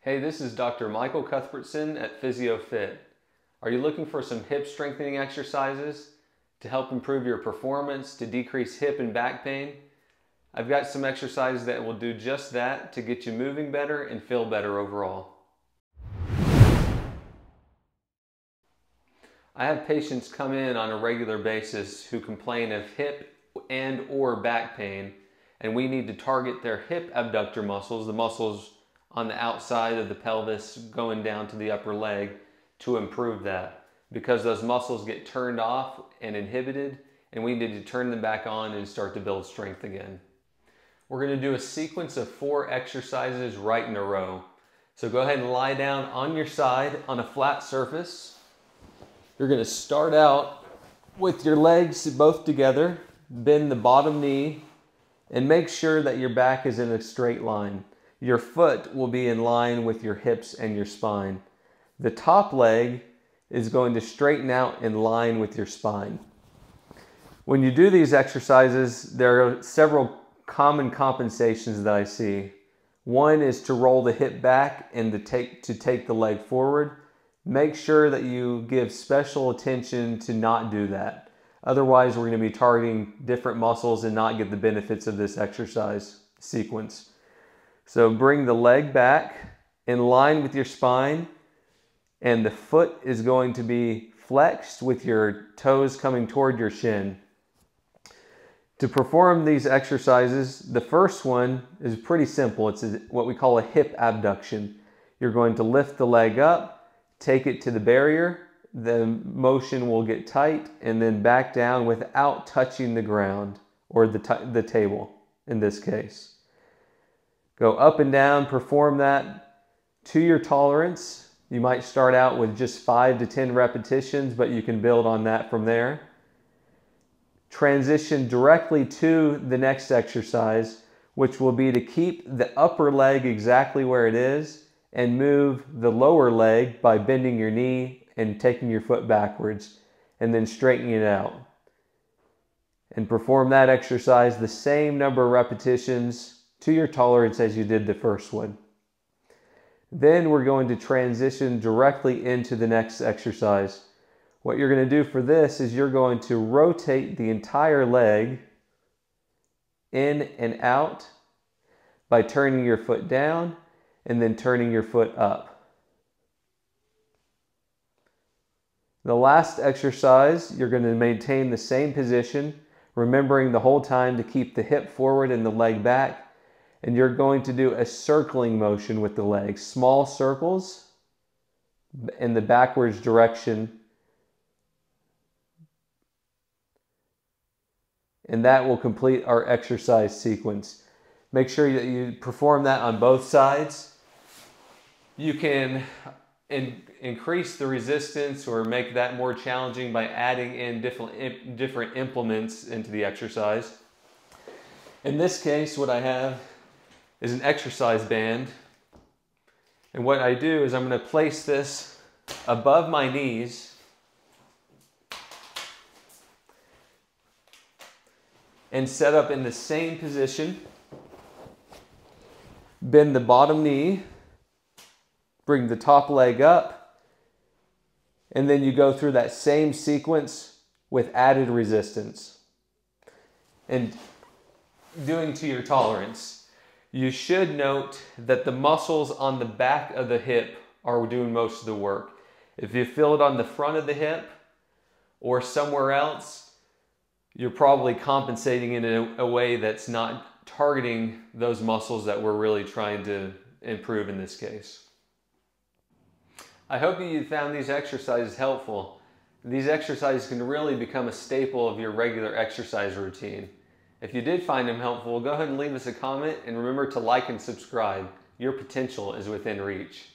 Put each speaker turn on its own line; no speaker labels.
Hey, this is Dr. Michael Cuthbertson at Physio Fit. Are you looking for some hip strengthening exercises to help improve your performance, to decrease hip and back pain? I've got some exercises that will do just that to get you moving better and feel better overall. I have patients come in on a regular basis who complain of hip and or back pain, and we need to target their hip abductor muscles, the muscles on the outside of the pelvis going down to the upper leg, to improve that, because those muscles get turned off and inhibited, and we need to turn them back on and start to build strength again. We're going to do a sequence of 4 exercises right in a row. So go ahead and lie down on your side on a flat surface. You're going to start out with your legs both together, bend the bottom knee, and make sure that your back is in a straight line. Your foot will be in line with your hips and your spine. The top leg is going to straighten out in line with your spine. When you do these exercises, there are several common compensations that I see. One is to roll the hip back and to take the leg forward. Make sure that you give special attention to not do that. Otherwise, we're going to be targeting different muscles and not get the benefits of this exercise sequence. So bring the leg back in line with your spine, and the foot is going to be flexed with your toes coming toward your shin. To perform these exercises, the first one is pretty simple. It's what we call a hip abduction. You're going to lift the leg up, take it to the barrier, the motion will get tight, and then back down without touching the ground or the table in this case. Go up and down, perform that to your tolerance. You might start out with just 5 to 10 repetitions, but you can build on that from there. Transition directly to the next exercise, which will be to keep the upper leg exactly where it is and move the lower leg by bending your knee and taking your foot backwards and then straightening it out. And perform that exercise the same number of repetitions to your tolerance as you did the first one. Then we're going to transition directly into the next exercise. What you're going to do for this is you're going to rotate the entire leg in and out by turning your foot down and then turning your foot up. The last exercise, you're going to maintain the same position, remembering the whole time to keep the hip forward and the leg back. And you're going to do a circling motion with the legs, small circles in the backwards direction. And that will complete our exercise sequence. Make sure that you perform that on both sides. You can increase the resistance or make that more challenging by adding in different implements into the exercise. In this case, what I have is an exercise band, and what I do is I'm going to place this above my knees and set up in the same position. Bend the bottom knee, bring the top leg up, and then you go through that same sequence with added resistance and doing to your tolerance. You should note that the muscles on the back of the hip are doing most of the work. If you feel it on the front of the hip or somewhere else, you're probably compensating in a way that's not targeting those muscles that we're really trying to improve in this case. I hope you found these exercises helpful. These exercises can really become a staple of your regular exercise routine. If you did find them helpful, go ahead and leave us a comment, and remember to like and subscribe. Your potential is within reach.